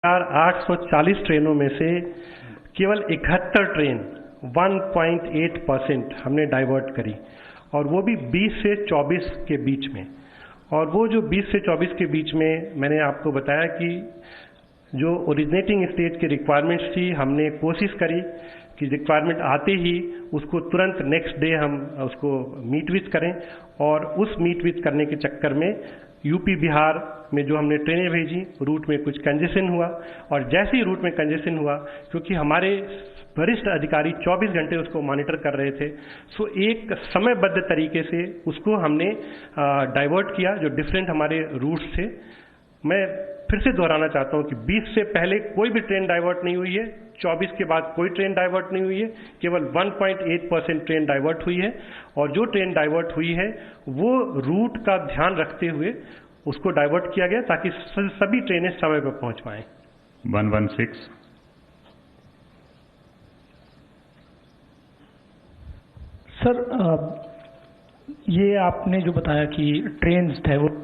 840 ट्रेनों में से केवल 71 ट्रेन 1.8% हमने डाइवर्ट करी, और वो भी 20 से 24 के बीच में। और वो जो 20 से 24 के बीच में मैंने आपको बताया कि जो ओरिजिनेटिंग स्टेज की रिक्वायरमेंट्स थी, हमने कोशिश करी कि रिक्वायरमेंट आते ही उसको तुरंत नेक्स्ट डे हम उसको मीट विथ करें, और उस मीट विथ करने के चक्कर में यूपी बिहार में जो हमने ट्रेनें भेजी, रूट में कुछ कंजेशन हुआ, और जैसे ही रूट में कंजेशन हुआ, क्योंकि हमारे वरिष्ठ अधिकारी 24 घंटे उसको मॉनिटर कर रहे थे, सो एक समयबद्ध तरीके से उसको हमने डाइवर्ट किया जो डिफरेंट हमारे रूट्स थे। मैं फिर से दोहराना चाहता हूं कि 20 से पहले कोई भी ट्रेन डाइवर्ट नहीं हुई है, 24 के बाद कोई ट्रेन डाइवर्ट नहीं हुई है, केवल 1.8% ट्रेन डाइवर्ट हुई है, और जो ट्रेन डाइवर्ट हुई है वो रूट का ध्यान रखते हुए उसको डाइवर्ट किया गया ताकि सभी ट्रेनें समय पर पहुंच पाएं। 116। सर, ये आपने जो बताया कि ट्रेन डाइवर्ट,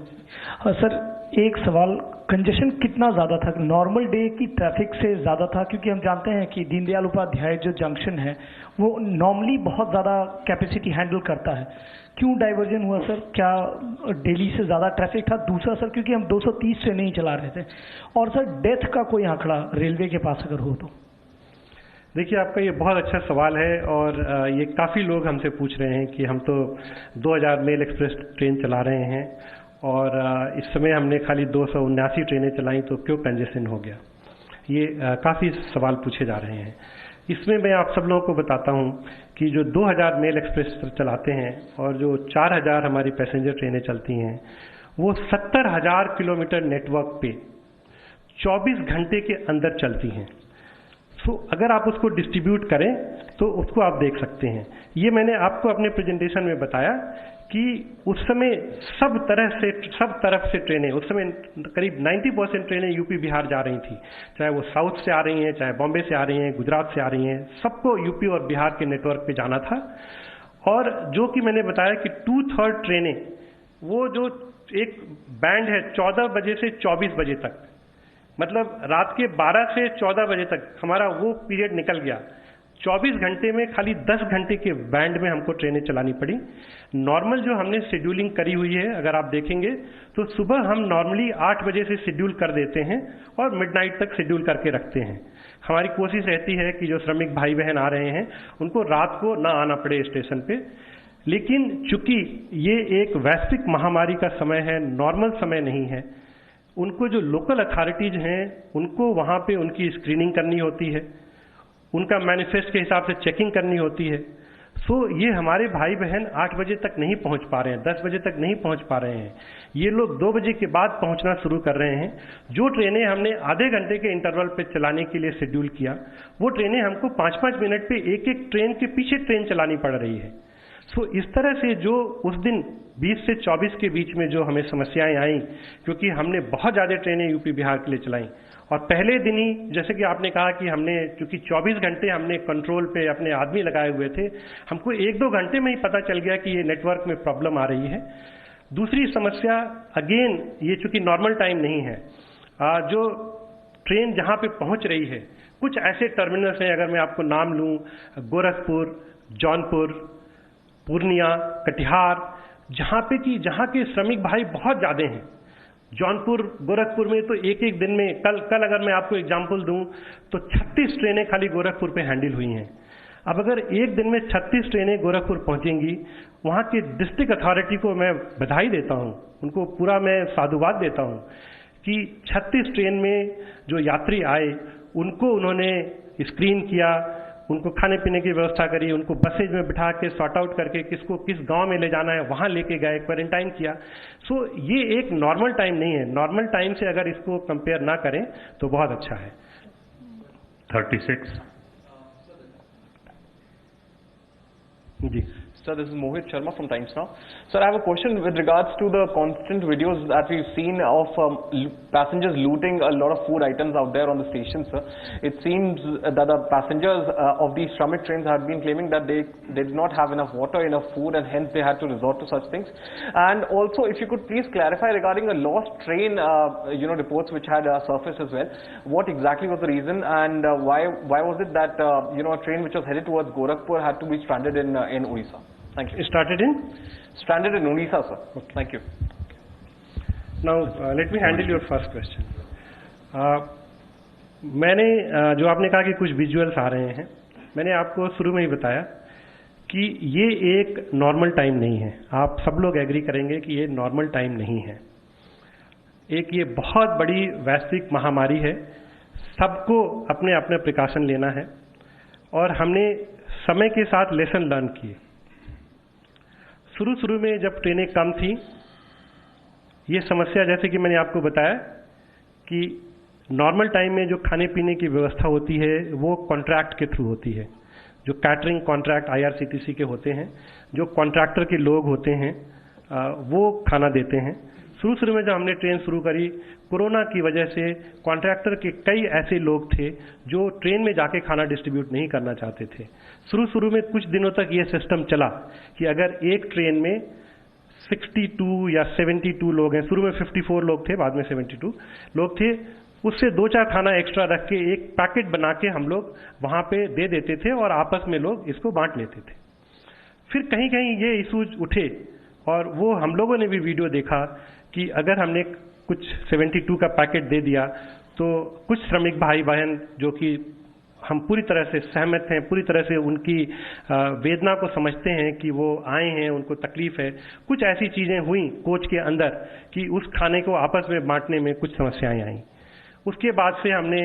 सर एक सवाल, कंजेशन कितना ज़्यादा था? नॉर्मल डे की ट्रैफिक से ज़्यादा था? क्योंकि हम जानते हैं कि दीनदयाल उपाध्याय जो जंक्शन है वो नॉर्मली बहुत ज़्यादा कैपेसिटी हैंडल करता है, क्यों डाइवर्जन हुआ सर? क्या डेली से ज़्यादा ट्रैफिक था? दूसरा सर, क्योंकि हम 230 से नहीं चला रहे थे। और सर डेथ का कोई आंकड़ा रेलवे के पास अगर हो तो? देखिए, आपका ये बहुत अच्छा सवाल है, और ये काफ़ी लोग हमसे पूछ रहे हैं कि हम तो 2000 मेल एक्सप्रेस ट्रेन चला रहे हैं और इस समय हमने खाली 279 ट्रेनें चलाई, तो क्यों कंजेशन हो गया? ये काफ़ी सवाल पूछे जा रहे हैं। इसमें मैं आप सब लोगों को बताता हूं कि जो 2000 मेल एक्सप्रेस चलाते हैं और जो 4000 हमारी पैसेंजर ट्रेनें चलती हैं, वो 70,000 किलोमीटर नेटवर्क पे 24 घंटे के अंदर चलती हैं। तो अगर आप उसको डिस्ट्रीब्यूट करें तो उसको आप देख सकते हैं। ये मैंने आपको अपने प्रेजेंटेशन में बताया कि उस समय सब तरफ से ट्रेनें, उस समय करीब 90% ट्रेनें यूपी बिहार जा रही थी, चाहे वो साउथ से आ रही हैं, चाहे बॉम्बे से आ रही हैं, गुजरात से आ रही हैं, सबको यूपी और बिहार के नेटवर्क पे जाना था। और जो कि मैंने बताया कि 2/3 ट्रेनें, वो जो एक बैंड है 14 बजे से 24 बजे तक, मतलब रात के 12 से 14 बजे तक हमारा वो पीरियड निकल गया। 24 घंटे में खाली 10 घंटे के बैंड में हमको ट्रेनें चलानी पड़ी। नॉर्मल जो हमने शेड्यूलिंग करी हुई है, अगर आप देखेंगे तो सुबह हम नॉर्मली 8 बजे से शेड्यूल कर देते हैं और मिडनाइट तक शेड्यूल करके रखते हैं। हमारी कोशिश रहती है कि जो श्रमिक भाई बहन आ रहे हैं उनको रात को ना आना पड़े स्टेशन पे। लेकिन चूंकि ये एक वैश्विक महामारी का समय है, नॉर्मल समय नहीं है, उनको जो लोकल अथॉरिटीज हैं उनको वहां पे उनकी स्क्रीनिंग करनी होती है, उनका मैनिफेस्ट के हिसाब से चेकिंग करनी होती है। सो ये हमारे भाई बहन 8 बजे तक नहीं पहुंच पा रहे हैं, 10 बजे तक नहीं पहुंच पा रहे हैं, ये लोग 2 बजे के बाद पहुंचना शुरू कर रहे हैं। जो ट्रेनें हमने आधे घंटे के इंटरवल पे चलाने के लिए शेड्यूल किया, वो ट्रेनें हमको 5-5 मिनट पे एक ट्रेन के पीछे ट्रेन चलानी पड़ रही है। सो इस तरह से जो उस दिन 20 से 24 के बीच में जो हमें समस्याएं आई, क्योंकि हमने बहुत ज़्यादा ट्रेनें यूपी बिहार के लिए चलाई, और पहले दिन ही जैसे कि आपने कहा कि हमने चूंकि 24 घंटे हमने कंट्रोल पे अपने आदमी लगाए हुए थे, हमको 1-2 घंटे में ही पता चल गया कि ये नेटवर्क में प्रॉब्लम आ रही है। दूसरी समस्या, अगेन ये चूंकि नॉर्मल टाइम नहीं है, जो ट्रेन जहाँ पे पहुँच रही है, कुछ ऐसे टर्मिनल्स हैं, अगर मैं आपको नाम लूँ, गोरखपुर, जौनपुर, पूर्णिया, कटिहार, जहाँ के श्रमिक भाई बहुत ज्यादा हैं। जौनपुर, गोरखपुर में तो एक दिन में, कल अगर मैं आपको एग्जांपल दूं तो 36 ट्रेनें खाली गोरखपुर पे हैंडल हुई हैं। अब अगर एक दिन में 36 ट्रेनें गोरखपुर पहुंचेंगी, वहां के डिस्ट्रिक्ट अथॉरिटी को मैं बधाई देता हूं, उनको पूरा मैं साधुवाद देता हूं कि 36 ट्रेन में जो यात्री आए उनको उन्होंने स्क्रीन किया, उनको खाने पीने की व्यवस्था करी, उनको बसेज में बिठा के सॉर्ट आउट करके किसको किस गांव में ले जाना है वहां लेके गए, क्वारंटाइन किया। सो ये एक नॉर्मल टाइम नहीं है। नॉर्मल टाइम से अगर इसको कंपेयर ना करें तो बहुत अच्छा है। 36। जी Sir, this is Mohit Sharma from Times Now. Sir, I have a question with regards to the constant videos that we've seen of passengers looting a lot of food items out there on the station, sir. It seems that the passengers of these Shramik trains have been claiming that they did not have enough water, enough food, and hence they had to resort to such things. And also, if you could please clarify regarding the lost train, reports which had surfaced as well. What exactly was the reason, and why was it that a train which was headed towards Gorakhpur had to be stranded in Odisha? Thank you. Stranded in Odisha, sir. Okay. Thank you. Now, let me handle your first question. मैंने जो आपने कहा कि कुछ visuals आ रहे हैं, मैंने आपको शुरू में ही बताया कि ये एक नॉर्मल टाइम नहीं है. आप सब लोग एग्री करेंगे कि ये नॉर्मल टाइम नहीं है. एक ये बहुत बड़ी वैश्विक महामारी है. सबको अपने अपने प्रिकॉशन लेना है और हमने समय के साथ लेसन लर्न किए. शुरू में जब ट्रेनें कम थी, ये समस्या जैसे कि मैंने आपको बताया कि नॉर्मल टाइम में जो खाने पीने की व्यवस्था होती है वो कॉन्ट्रैक्ट के थ्रू होती है. जो कैटरिंग कॉन्ट्रैक्ट IRCTC के होते हैं, जो कॉन्ट्रैक्टर के लोग होते हैं, वो खाना देते हैं. शुरू में जब हमने ट्रेन शुरू करी, कोरोना की वजह से कॉन्ट्रैक्टर के कई ऐसे लोग थे जो ट्रेन में जाके खाना डिस्ट्रीब्यूट नहीं करना चाहते थे. शुरू में कुछ दिनों तक ये सिस्टम चला कि अगर एक ट्रेन में 62 या 72 लोग हैं, शुरू में 54 लोग थे, बाद में 72 लोग थे, उससे 2-4 खाना एक्स्ट्रा रख के एक पैकेट बना के हम लोग वहां पे दे देते थे और आपस में लोग इसको बांट लेते थे. फिर कहीं ये इशूज उठे और वो हम लोगों ने भी वीडियो देखा कि अगर हमने कुछ 72 का पैकेट दे दिया तो कुछ श्रमिक भाई बहन जो कि हम पूरी तरह से सहमत हैं, पूरी तरह से उनकी वेदना को समझते हैं कि वो आए हैं, उनको तकलीफ है, कुछ ऐसी चीजें हुई कोच के अंदर कि उस खाने को आपस में बांटने में कुछ समस्याएं आई. उसके बाद से हमने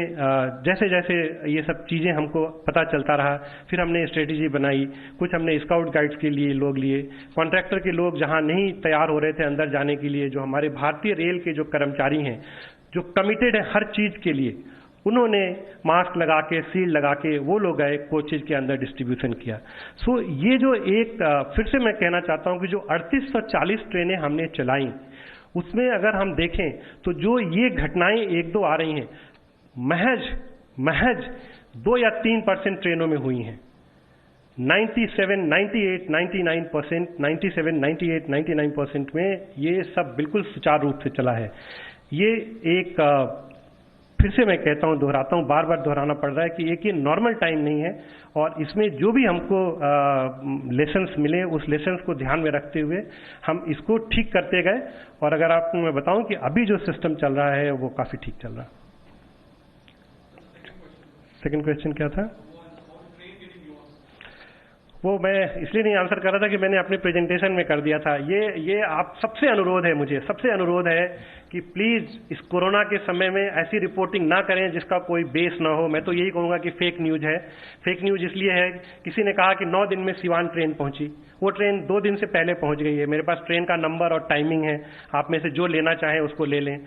जैसे जैसे ये सब चीज़ें हमको पता चलता रहा, फिर हमने स्ट्रेटेजी बनाई. कुछ हमने स्काउट गाइड्स के लिए लोग लिए, कॉन्ट्रैक्टर के लोग जहां नहीं तैयार हो रहे थे अंदर जाने के लिए, जो हमारे भारतीय रेल के जो कर्मचारी हैं जो कमिटेड है हर चीज़ के लिए, उन्होंने मास्क लगा के, सील लगा के वो लोग गए कोचेज के अंदर डिस्ट्रीब्यूशन किया. सो ये जो एक फिर से मैं कहना चाहता हूं कि जो 3840 ट्रेनें हमने चलाई, उसमें अगर हम देखें तो जो ये घटनाएं 1-2 आ रही हैं, महज 2 या 3% ट्रेनों में हुई हैं. 97, 98, 99%, 97, 98, 99% में ये सब बिल्कुल सुचारू रूप से चला है. ये एक फिर से मैं कहता हूं, दोहराता हूं, बार बार दोहराना पड़ रहा है कि एक ये नॉर्मल टाइम नहीं है और इसमें जो भी हमको लेसन्स मिले उस लेसन्स को ध्यान में रखते हुए हम इसको ठीक करते गए. और अगर आपको मैं बताऊं कि अभी जो सिस्टम चल रहा है वो काफी ठीक चल रहा है. सेकंड क्वेश्चन क्या था? वो मैं इसलिए नहीं आंसर कर रहा था कि मैंने अपने प्रेजेंटेशन में कर दिया था. ये आप सबसे अनुरोध है, मुझे सबसे अनुरोध है कि प्लीज इस कोरोना के समय में ऐसी रिपोर्टिंग ना करें जिसका कोई बेस ना हो. मैं तो यही कहूंगा कि फेक न्यूज है. फेक न्यूज इसलिए है, किसी ने कहा कि 9 दिन में सिवान ट्रेन पहुंची, वो ट्रेन 2 दिन से पहले पहुंच गई है. मेरे पास ट्रेन का नंबर और टाइमिंग है, आप में से जो लेना चाहें उसको ले लें.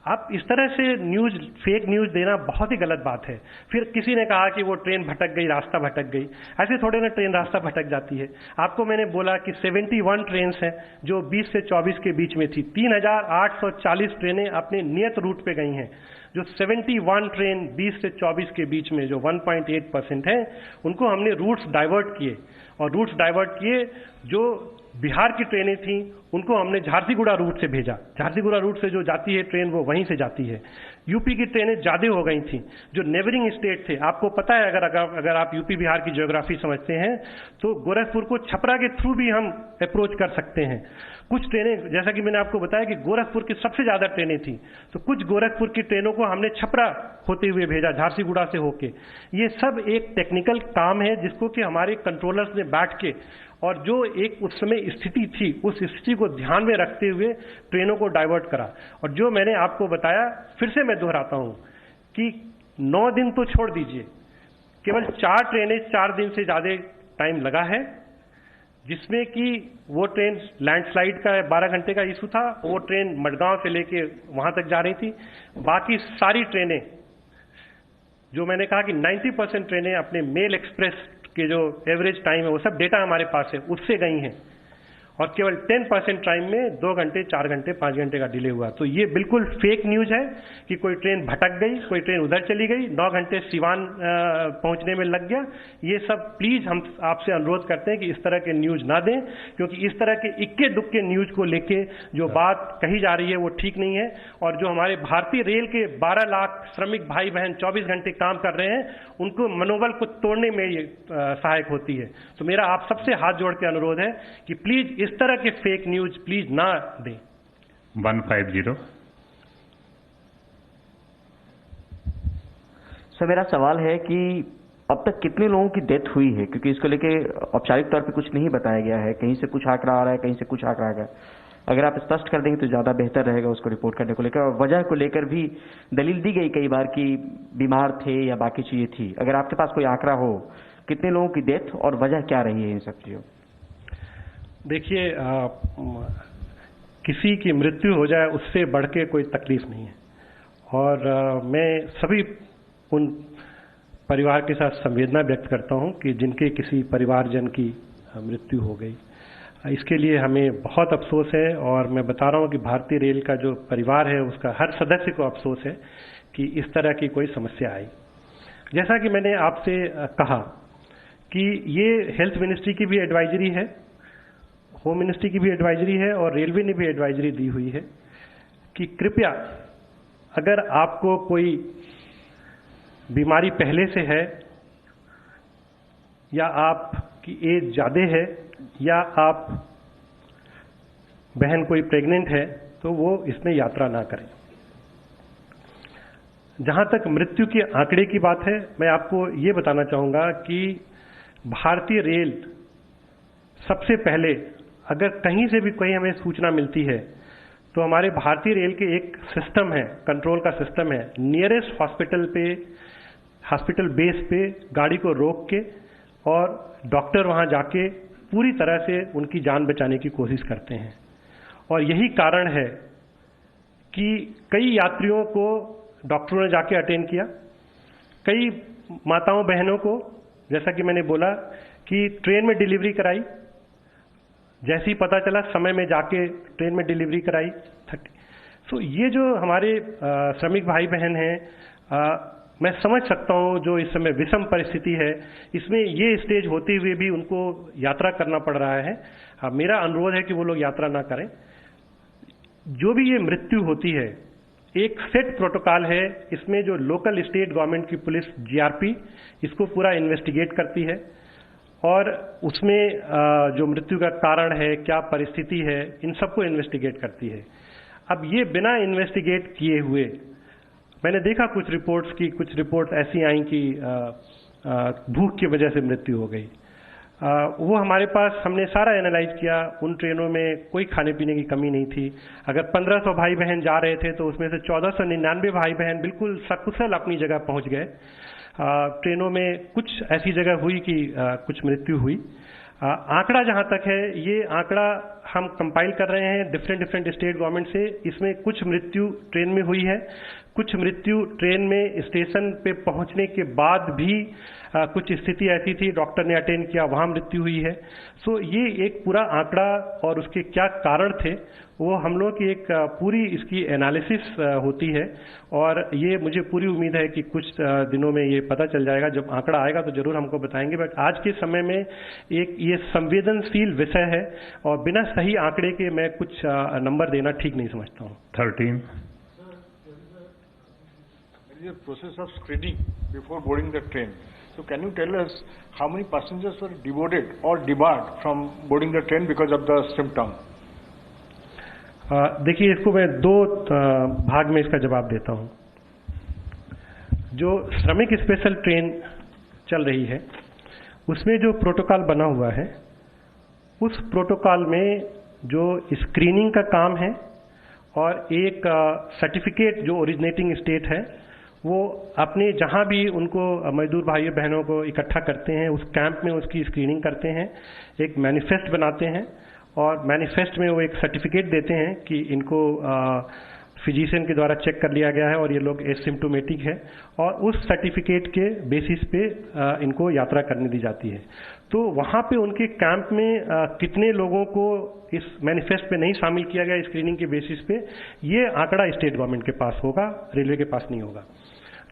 आप इस तरह से न्यूज, फेक न्यूज देना बहुत ही गलत बात है. फिर किसी ने कहा कि वो ट्रेन भटक गई, रास्ता भटक गई. ऐसे थोड़े ना ट्रेन रास्ता भटक जाती है. आपको मैंने बोला कि 71 ट्रेन हैं जो 20 से 24 के बीच में थी. 3840 ट्रेनें अपने नियत रूट पे गई हैं. जो 71 ट्रेन 20 से 24 के बीच में जो 1.8% है, उनको हमने रूट्स डाइवर्ट किए. और रूट्स डाइवर्ट किए, जो बिहार की ट्रेनें थी उनको हमने झारसीगुड़ा रूट से भेजा. झारसीगुड़ा रूट से जो जाती है ट्रेन वो वहीं से जाती है. यूपी की ट्रेनें ज्यादा हो गई थी. जो नेबरिंग स्टेट थे, आपको पता है, अगर आप यूपी बिहार की ज्योग्राफी समझते हैं तो गोरखपुर को छपरा के थ्रू भी हम अप्रोच कर सकते हैं. कुछ ट्रेनें, जैसा कि मैंने आपको बताया कि गोरखपुर की सबसे ज्यादा ट्रेनें थी, तो कुछ गोरखपुर की ट्रेनों को हमने छपरा होते हुए भेजा, झारसीगुड़ा से होके. ये सब एक टेक्निकल काम है जिसको कि हमारे कंट्रोलर्स ने बैठ के, और जो एक उस समय स्थिति थी उस स्थिति को ध्यान में रखते हुए ट्रेनों को डाइवर्ट करा. और जो मैंने आपको बताया, फिर से मैं दोहराता हूं कि 9 दिन तो छोड़ दीजिए, केवल 4 ट्रेनें 4 दिन से ज्यादा टाइम लगा है, जिसमें कि वो ट्रेन लैंडस्लाइड का 12 घंटे का इशू था. वो ट्रेन मडगांव से लेके वहां तक जा रही थी. बाकी सारी ट्रेनें, जो मैंने कहा कि 90% ट्रेनें अपने मेल एक्सप्रेस के जो एवरेज टाइम है वो सब डेटा हमारे पास है, उससे गई हैं, और केवल 10% टाइम में 2 घंटे, 4 घंटे, 5 घंटे का डिले हुआ। तो ये बिल्कुल फेक न्यूज है कि कोई ट्रेन भटक गई, कोई ट्रेन उधर चली गई, 9 घंटे सिवान पहुंचने में लग गया। ये सब प्लीज हम आपसे अनुरोध करते हैं कि इस तरह के न्यूज ना दें, क्योंकि इस तरह के इक्के दुक्के न्यूज को लेके जो बात कही जा रही है वो ठीक नहीं है। और जो हमारे भारतीय रेल के 12 लाख श्रमिक भाई बहन 24 घंटे काम कर रहे हैं, उनको मनोबल को तोड़ने में ये सहायक होती है। तो मेरा आप सबसे हाथ जोड़ के अनुरोध है कि प्लीज इस तरह के फेक न्यूज प्लीज ना दें। 150। सर, मेरा सवाल है कि अब तक कितने लोगों की डेथ हुई है, क्योंकि इसको लेके औपचारिक तौर पे कुछ नहीं बताया गया है, कहीं से कुछ आंकड़ा आ रहा है, कहीं से कुछ आंकड़ा आ रहा है। अगर आप स्पष्ट कर देंगे तो ज्यादा बेहतर रहेगा उसको रिपोर्ट करने को लेकर। और वजह को लेकर भी दलील दी गई कई बार कि बीमार थे या बाकी चीजें थी। अगर आपके पास कोई आंकड़ा हो, कितने लोगों की डेथ और वजह क्या रही है इन सब चीजों? देखिए, किसी की मृत्यु हो जाए उससे बढ़ के कोई तकलीफ नहीं है, और मैं सभी उन परिवार के साथ संवेदना व्यक्त करता हूं कि जिनके किसी परिवारजन की मृत्यु हो गई। इसके लिए हमें बहुत अफसोस है, और मैं बता रहा हूं कि भारतीय रेल का जो परिवार है उसका हर सदस्य को अफसोस है कि इस तरह की कोई समस्या आई। जैसा कि मैंने आपसे कहा कि ये हेल्थ मिनिस्ट्री की भी एडवाइजरी है, होम मिनिस्ट्री की भी एडवाइजरी है, और रेलवे ने भी एडवाइजरी दी हुई है कि कृपया अगर आपको कोई बीमारी पहले से है, या आपकी एज ज्यादा है, या आप बहन कोई प्रेग्नेंट है, तो वो इसमें यात्रा ना करें। जहां तक मृत्यु के आंकड़े की बात है, मैं आपको ये बताना चाहूंगा कि भारतीय रेल सबसे पहले, अगर कहीं से भी कोई हमें सूचना मिलती है, तो हमारे भारतीय रेल के एक सिस्टम है, कंट्रोल का सिस्टम है, नियरेस्ट हॉस्पिटल बेस पे गाड़ी को रोक के और डॉक्टर वहां जाके पूरी तरह से उनकी जान बचाने की कोशिश करते हैं। और यही कारण है कि कई यात्रियों को डॉक्टरों ने जाके अटेंड किया, कई माताओं बहनों को, जैसा कि मैंने बोला, कि ट्रेन में डिलीवरी कराई, जैसे ही पता चला समय में जाके ट्रेन में डिलीवरी कराई। तो ये जो हमारे श्रमिक भाई बहन हैं, मैं समझ सकता हूं जो इस समय विषम परिस्थिति है, इसमें ये स्टेज होते हुए भी उनको यात्रा करना पड़ रहा है। मेरा अनुरोध है कि वो लोग यात्रा ना करें। जो भी ये मृत्यु होती है, एक सेट प्रोटोकॉल है, इसमें जो लोकल स्टेट गवर्नमेंट की पुलिस जीआरपी इसको पूरा इन्वेस्टिगेट करती है, और उसमें जो मृत्यु का कारण है, क्या परिस्थिति है, इन सबको इन्वेस्टिगेट करती है। अब ये बिना इन्वेस्टिगेट किए हुए, मैंने देखा कुछ रिपोर्ट्स ऐसी आई कि भूख की वजह से मृत्यु हो गई। वो हमारे पास, हमने सारा एनालाइज किया, उन ट्रेनों में कोई खाने पीने की कमी नहीं थी। अगर 1500 भाई बहन जा रहे थे तो उसमें से 1499 भाई बहन बिल्कुल सकुशल अपनी जगह पहुंच गए। ट्रेनों में कुछ ऐसी जगह हुई कि कुछ मृत्यु हुई। आंकड़ा जहां तक है, ये आंकड़ा हम कंपाइल कर रहे हैं डिफरेंट स्टेट गवर्नमेंट से। इसमें कुछ मृत्यु ट्रेन में हुई है, कुछ मृत्यु ट्रेन में स्टेशन पे पहुंचने के बाद भी कुछ स्थिति ऐसी थी, डॉक्टर ने अटेंड किया, वहां मृत्यु हुई है। सो ये एक पूरा आंकड़ा और उसके क्या कारण थे, वो हम लोग की एक पूरी इसकी एनालिसिस होती है, और ये मुझे पूरी उम्मीद है कि कुछ दिनों में ये पता चल जाएगा। जब आंकड़ा आएगा तो जरूर हमको बताएंगे, बट आज के समय में एक ये संवेदनशील विषय है, और बिना सही आंकड़े के मैं कुछ नंबर देना ठीक नहीं समझता हूँ। 13 There is a process of screening before boarding the train. So can you tell us how many passengers were deboarded or debarred from boarding the train because of the symptom? देखिए, इसको मैं दो भाग में इसका जवाब देता हूँ। जो श्रमिक स्पेशल ट्रेन चल रही है, उसमें जो प्रोटोकॉल बना हुआ है, उस प्रोटोकॉल में जो स्क्रीनिंग का काम है और एक सर्टिफिकेट जो ओरिजिनेटिंग स्टेट है, वो अपने जहां भी उनको मजदूर भाइयों बहनों को इकट्ठा करते हैं, उस कैंप में उसकी स्क्रीनिंग करते हैं, एक मैनिफेस्ट बनाते हैं, और मैनिफेस्ट में वो एक सर्टिफिकेट देते हैं कि इनको फिजिशियन के द्वारा चेक कर लिया गया है और ये लोग एसिम्प्टोमेटिक है और उस सर्टिफिकेट के बेसिस पे इनको यात्रा करने दी जाती है। तो वहाँ पे उनके कैंप में कितने लोगों को इस मैनिफेस्ट पे नहीं शामिल किया गया स्क्रीनिंग के बेसिस पे, ये आंकड़ा स्टेट गवर्नमेंट के पास होगा, रेलवे के पास नहीं होगा।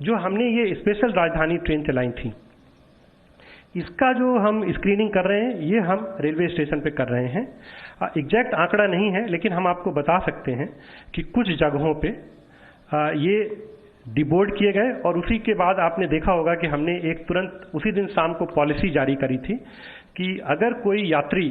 जो हमने ये स्पेशल राजधानी ट्रेन चलाई थी, इसका जो हम स्क्रीनिंग कर रहे हैं ये हम रेलवे स्टेशन पे कर रहे हैं। एग्जैक्ट आंकड़ा नहीं है, लेकिन हम आपको बता सकते हैं कि कुछ जगहों पे ये डिबोर्ड किए गए और उसी के बाद आपने देखा होगा कि हमने एक तुरंत उसी दिन शाम को पॉलिसी जारी करी थी कि अगर कोई यात्री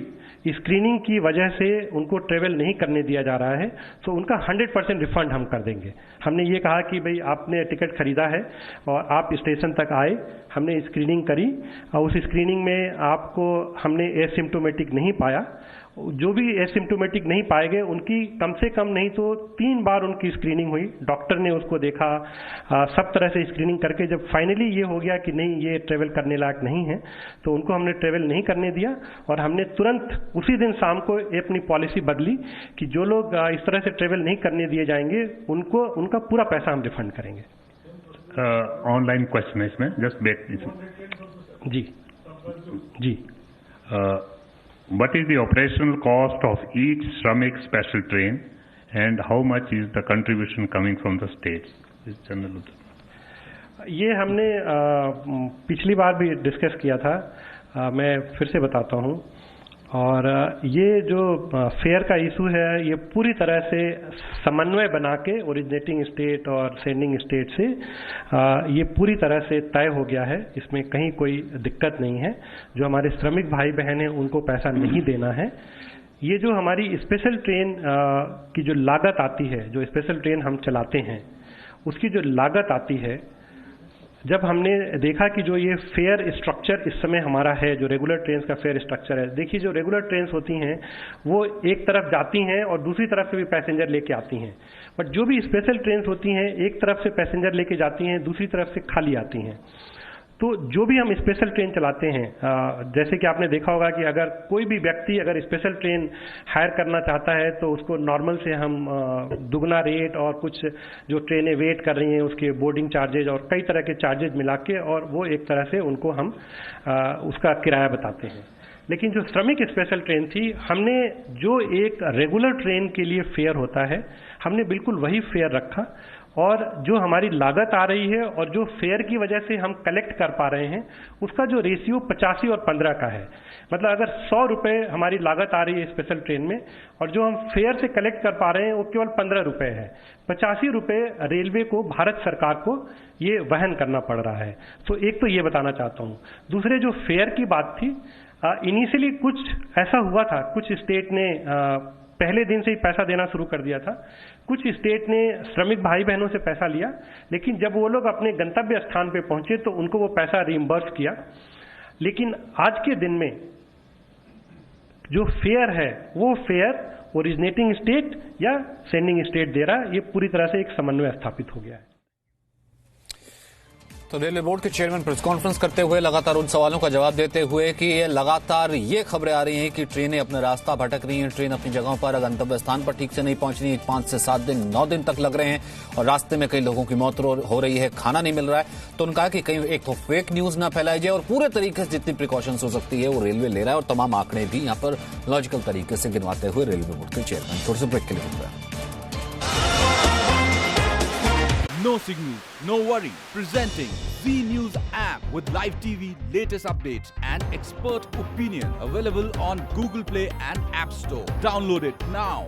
स्क्रीनिंग की वजह से उनको ट्रेवल नहीं करने दिया जा रहा है तो उनका 100% रिफंड हम कर देंगे। हमने ये कहा कि भाई आपने टिकट खरीदा है और आप स्टेशन तक आए, हमने स्क्रीनिंग करी और उस स्क्रीनिंग में आपको हमने एसिम्प्टोमेटिक नहीं पाया। जो भी एसिम्प्टोमेटिक नहीं पाए गए उनकी कम से कम नहीं तो 3 बार उनकी स्क्रीनिंग हुई, डॉक्टर ने उसको देखा, सब तरह से स्क्रीनिंग करके जब फाइनली ये हो गया कि नहीं ये ट्रेवल करने लायक नहीं है तो उनको हमने ट्रेवल नहीं करने दिया और हमने तुरंत उसी दिन शाम को अपनी पॉलिसी बदली कि जो लोग इस तरह से ट्रेवल नहीं करने दिए जाएंगे उनको उनका पूरा पैसा हम रिफंड करेंगे। ऑनलाइन क्वेश्चन है इसमें, जस्ट बैक जी जी। What is the operational cost of each Shramik special train and how much is the contribution coming from the states? ये हमने पिछली बार भी डिस्कस किया था, मैं फिर से बताता हूँ। और ये जो फेयर का इशू है ये पूरी तरह से समन्वय बना के ओरिजिनेटिंग स्टेट और सेंडिंग स्टेट से ये पूरी तरह से तय हो गया है, इसमें कहीं कोई दिक्कत नहीं है। जो हमारे श्रमिक भाई बहन हैं उनको पैसा नहीं देना है। ये जो हमारी स्पेशल ट्रेन की जो लागत आती है, जो स्पेशल ट्रेन हम चलाते हैं उसकी जो लागत आती है, जब हमने देखा कि जो ये फेयर स्ट्रक्चर इस समय हमारा है, जो रेगुलर ट्रेन का फेयर स्ट्रक्चर है, देखिए जो रेगुलर ट्रेन होती हैं वो एक तरफ जाती हैं और दूसरी तरफ से भी पैसेंजर लेके आती हैं, बट जो भी स्पेशल ट्रेन होती हैं एक तरफ से पैसेंजर लेके जाती हैं, दूसरी तरफ से खाली आती हैं। तो जो भी हम स्पेशल ट्रेन चलाते हैं, जैसे कि आपने देखा होगा कि अगर कोई भी व्यक्ति अगर स्पेशल ट्रेन हायर करना चाहता है तो उसको नॉर्मल से हम दुगना रेट और कुछ जो ट्रेनें वेट कर रही हैं उसके बोर्डिंग चार्जेज और कई तरह के चार्जेज मिला के और वो एक तरह से उनको हम उसका किराया बताते हैं। लेकिन जो श्रमिक स्पेशल ट्रेन थी, हमने जो एक रेगुलर ट्रेन के लिए फेयर होता है हमने बिल्कुल वही फेयर रखा और जो हमारी लागत आ रही है और जो फेयर की वजह से हम कलेक्ट कर पा रहे हैं उसका जो रेशियो 85 और 15 का है। मतलब अगर 100 रुपए हमारी लागत आ रही है स्पेशल ट्रेन में और जो हम फेयर से कलेक्ट कर पा रहे हैं वो केवल 15 रुपए है, 85 रुपए रेलवे को, भारत सरकार को ये वहन करना पड़ रहा है। तो एक तो ये बताना चाहता हूँ। दूसरे जो फेयर की बात थी, इनिशियली कुछ ऐसा हुआ था, कुछ स्टेट ने पहले दिन से ही पैसा देना शुरू कर दिया था, कुछ स्टेट ने श्रमिक भाई बहनों से पैसा लिया, लेकिन जब वो लोग अपने गंतव्य स्थान पे पहुंचे तो उनको वो पैसा रिइंबर्स किया। लेकिन आज के दिन में जो फेयर है वो फेयर ओरिजिनेटिंग स्टेट या सेंडिंग स्टेट दे रहा है। ये पूरी तरह से एक समन्वय स्थापित हो गया है। तो रेलवे बोर्ड के चेयरमैन प्रेस कॉन्फ्रेंस करते हुए लगातार उन सवालों का जवाब देते हुए कि ये लगातार ये खबरें आ रही हैं कि ट्रेनें अपना रास्ता भटक रही हैं, ट्रेन अपनी जगहों पर गंतव्य स्थान पर ठीक से नहीं पहुंच रही है, 5 से 7 दिन 9 दिन तक लग रहे हैं और रास्ते में कई लोगों की मौत हो रही है, खाना नहीं मिल रहा है। तो उन्होंने कहा कि कहीं एक तो फेक न्यूज ना फैलाई जाए और पूरे तरीके से जितनी प्रिकॉशंस हो सकती है वो रेलवे ले रहा है और तमाम आंकड़े भी यहाँ पर लॉजिकल तरीके से गिनवाते हुए रेलवे बोर्ड के चेयरमैन। थोड़े से ब्रेक के लिए रुक रहे हैं। No signal, no worry. Presenting Z News app with live TV, latest updates and expert opinion. Available on Google Play and App Store. Download it now.